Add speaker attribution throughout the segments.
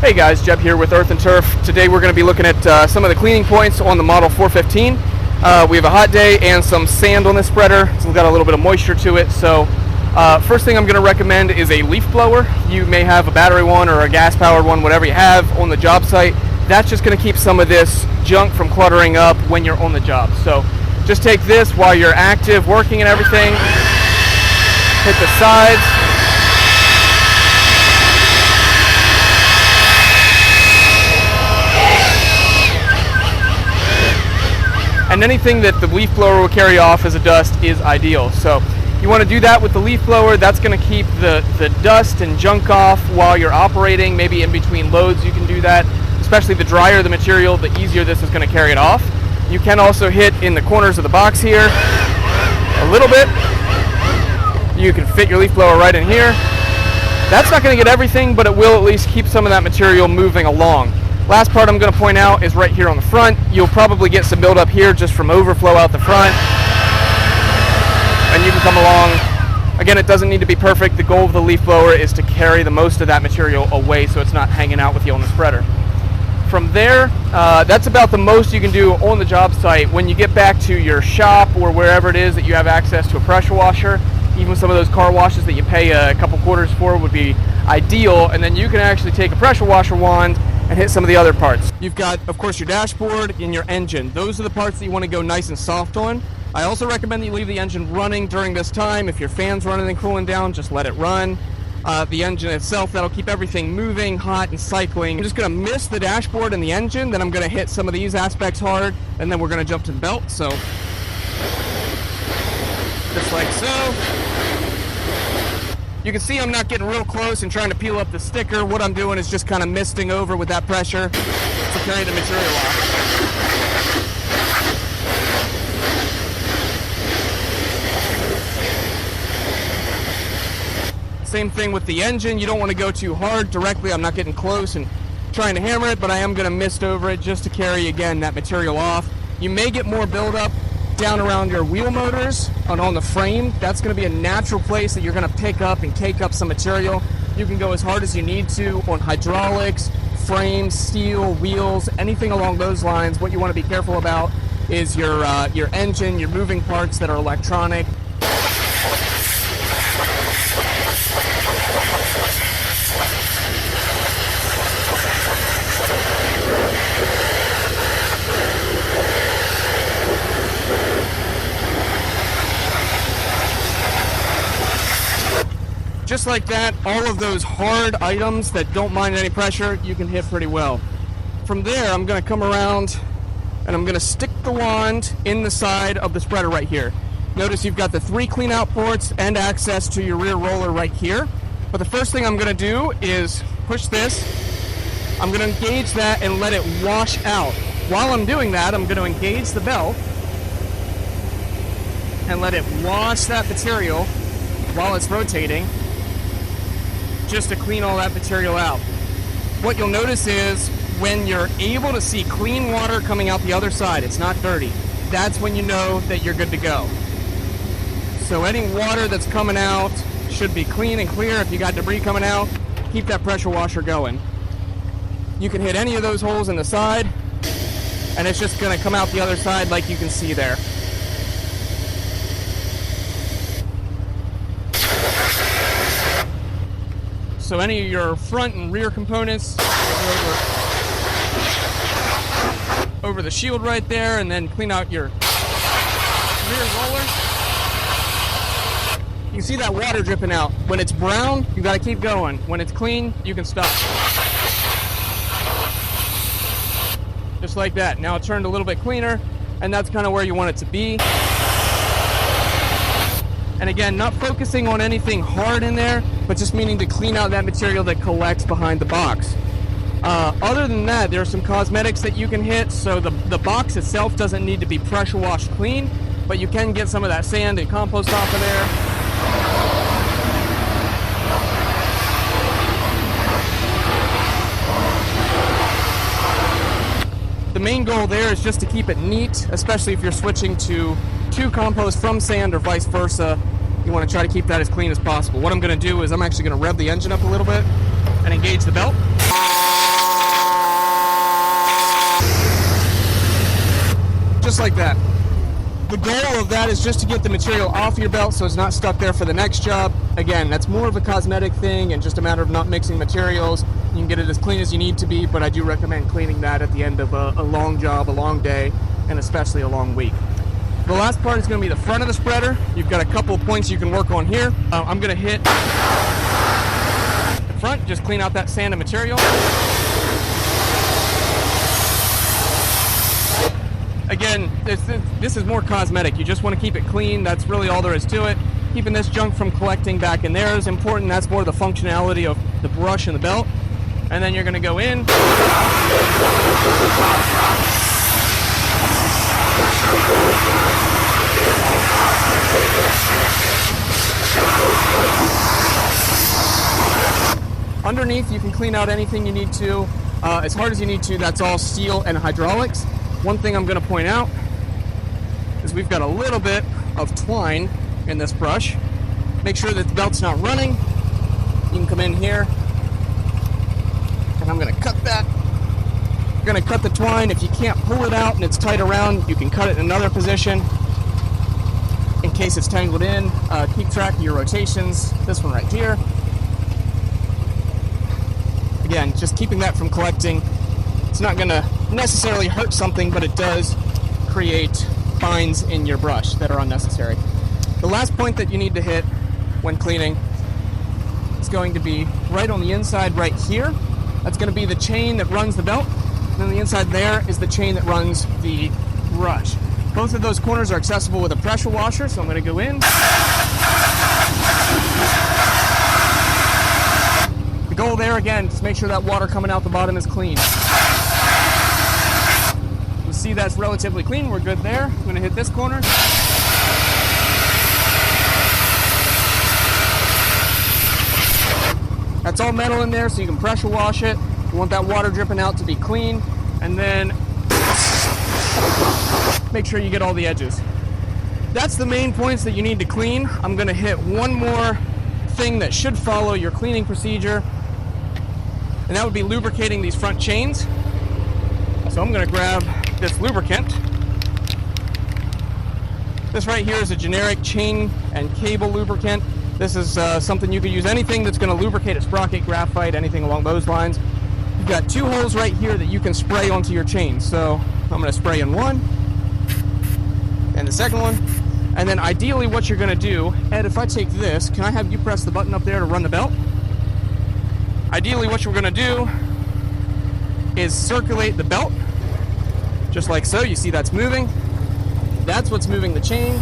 Speaker 1: Hey guys, Jeb here with Earth and Turf. Today we're going to be looking at some of the cleaning points on the Model 415. We have a hot day and some sand on this spreader. It's got a little bit of moisture to it. So first thing I'm going to recommend is a leaf blower. You may have a battery one or a gas powered one, whatever you have on the job site. That's just going to keep some of this junk from cluttering up when you're on the job. So just take this while you're active, working and everything. Hit the sides. And anything that the leaf blower will carry off as a dust is ideal. So you want to do that with the leaf blower. That's going to keep the dust and junk off while you're operating. Maybe in between loads you can do that. Especially the drier the material, the easier this is going to carry it off. You can also hit in the corners of the box here a little bit. You can fit your leaf blower right in here. That's not going to get everything, but it will at least keep some of that material moving along. Last part I'm going to point out is right here on the front. You'll probably get some buildup here just from overflow out the front. And you can come along. Again, it doesn't need to be perfect. The goal of the leaf blower is to carry the most of that material away so it's not hanging out with you on the spreader. From there, that's about the most you can do on the job site. When you get back to your shop or wherever it is that you have access to a pressure washer, even some of those car washes that you pay a couple quarters for would be ideal. And then you can actually take a pressure washer wand and hit some of the other parts. You've got, of course, your dashboard and your engine. Those are the parts that you want to go nice and soft on. I also recommend that you leave the engine running during this time. If your fan's running and cooling down, just let it run. The engine itself, that'll keep everything moving, hot, and cycling. I'm just going to miss the dashboard and the engine, then I'm going to hit some of these aspects hard, and then we're going to jump to the belt. So, just like so. You can see I'm not getting real close and trying to peel up the sticker. What I'm doing is just kind of misting over with that pressure to carry the material off. Same thing with the engine. You don't want to go too hard directly. I'm not getting close and trying to hammer it, but I am going to mist over it just to carry, again, that material off. You may get more buildup down around your wheel motors and on the frame. That's going to be a natural place that you're going to pick up and cake up some material. You can go as hard as you need to on hydraulics, frames, steel, wheels, anything along those lines. What you want to be careful about is your engine, your moving parts that are electronic. Just like that, all of those hard items that don't mind any pressure, you can hit pretty well. From there, I'm going to come around and I'm going to stick the wand in the side of the spreader right here. Notice you've got the 3 clean out ports and access to your rear roller right here. But the first thing I'm going to do is push this. I'm going to engage that and let it wash out. While I'm doing that, I'm going to engage the belt and let it wash that material while it's rotating, just to clean all that material out. What you'll notice is when you're able to see clean water coming out the other side, it's not dirty, that's when you know that you're good to go. So any water that's coming out should be clean and clear. If you got debris coming out, keep that pressure washer going. You can hit any of those holes in the side and it's just going to come out the other side like you can see there. So any of your front and rear components, over the shield right there, and then clean out your rear roller. You can see that water dripping out. When it's brown, you got to keep going. When it's clean, you can stop. Just like that. Now it turned a little bit cleaner, and that's kind of where you want it to be. And again, not focusing on anything hard in there, but just meaning to clean out that material that collects behind the box. Other than that, there are some cosmetics that you can hit, so the box itself doesn't need to be pressure washed clean, but you can get some of that sand and compost off of there. The main goal there is just to keep it neat, especially if you're switching to compost from sand or vice versa. You want to try to keep that as clean as possible. What I'm going to do is I'm actually going to rev the engine up a little bit and engage the belt. just like that. The goal of that is just to get the material off your belt so it's not stuck there for the next job. Again, that's more of a cosmetic thing and just a matter of not mixing materials. You can get it as clean as you need to be, but I do recommend cleaning that at the end of a long job, a long day, and especially a long week. The last part is going to be the front of the spreader. You've got a couple of points you can work on here. I'm going to hit the front, just clean out that sand and material. Again, this is more cosmetic. You just want to keep it clean. That's really all there is to it. Keeping this junk from collecting back in there is important. That's more the functionality of the brush and the belt. And then you're going to go in. Underneath, you can clean out anything you need to, as hard as you need to. That's all steel and hydraulics. One thing I'm going to point out is we've got a little bit of twine in this brush. Make sure that the belt's not running. You can come in here, and I'm going to cut that. You're going to cut the twine. If you can't pull it out and it's tight around, you can cut it in another position in case it's tangled in. Keep track of your rotations. This one right here. Again, just keeping that from collecting. It's not going to necessarily hurt something, but it does create fines in your brush that are unnecessary. The last point that you need to hit when cleaning is going to be right on the inside right here. That's going to be the chain that runs the belt. And on the inside there is the chain that runs the brush. Both of those corners are accessible with a pressure washer, so I'm going to go in. The goal there, again, is to make sure that water coming out the bottom is clean. You see that's relatively clean. We're good there. I'm going to hit this corner. That's all metal in there, so you can pressure wash it. You want that water dripping out to be clean. And then make sure you get all the edges. That's the main points that you need to clean. I'm going to hit one more thing that should follow your cleaning procedure, and that would be lubricating these front chains. So I'm going to grab this lubricant. This right here is a generic chain and cable lubricant. This is something you could use, anything that's going to lubricate a sprocket, graphite, anything along those lines. You've got two holes right here that you can spray onto your chain. So I'm going to spray in one and the second one. And then ideally what you're going to do, Ed, if I take this, can I have you press the button up there to run the belt? Ideally what you're going to do is circulate the belt, just like so. You see that's moving. That's what's moving the chain.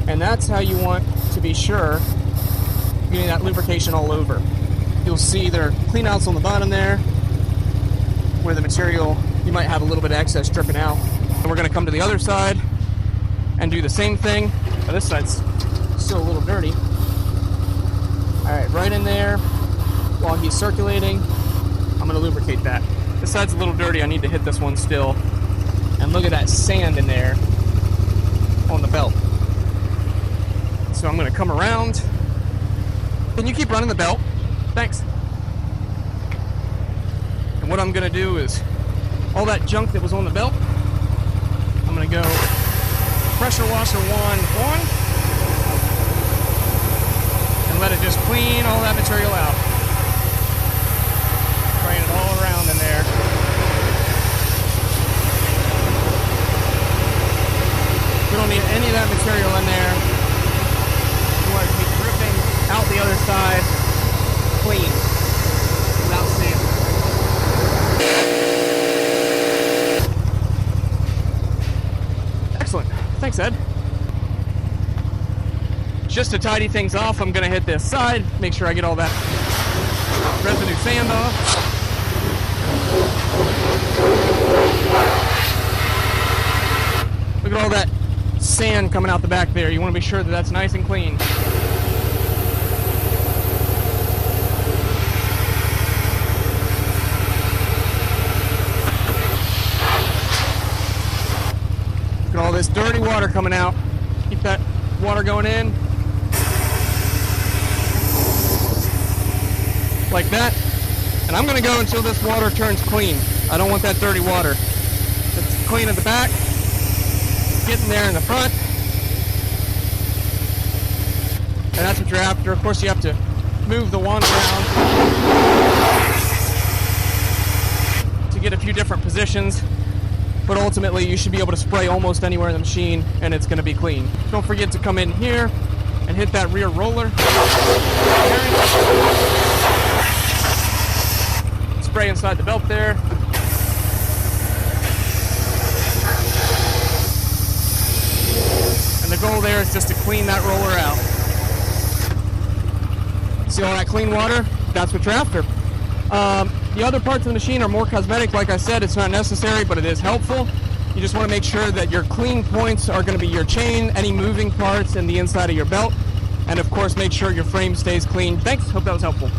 Speaker 1: And that's how you want to be sure you're getting that lubrication all over. You'll see there are cleanouts on the bottom there where the material, you might have a little bit of excess dripping out. And we're going to come to the other side and do the same thing. Now this side's still a little dirty. Alright, right in there while he's circulating, I'm going to lubricate that. This side's a little dirty. I need to hit this one still. And look at that sand in there on the belt. So I'm going to come around. Can you keep running the belt? Thanks. And what I'm going to do is all that junk that was on the belt, I'm going to go pressure washer one on and let it just clean all that material out. Spraying it all around in there. We don't need any of that material in there. You want it to be dripping out the other side clean without sand. Excellent. Thanks, Ed. Just to tidy things off, I'm going to hit this side, make sure I get all that residue sand off. Look at all that sand coming out the back there. You want to be sure that that's nice and clean. Look at all this dirty water coming out. Keep that water going in. Like that. And I'm going to go until this water turns clean. I don't want that dirty water. It's clean at the back, getting there in the front, and that's what you're after. Of course, you have to move the wand around to get a few different positions, but ultimately you should be able to spray almost anywhere in the machine and it's going to be clean. Don't forget to come in here and hit that rear roller. Spray inside the belt there. And the goal there is just to clean that roller out. See all that clean water? That's what you're after. The other parts of the machine are more cosmetic. Like I said, it's not necessary, but it is helpful. You just want to make sure that your clean points are going to be your chain, any moving parts, and the inside of your belt. And of course, make sure your frame stays clean. Thanks. Hope that was helpful.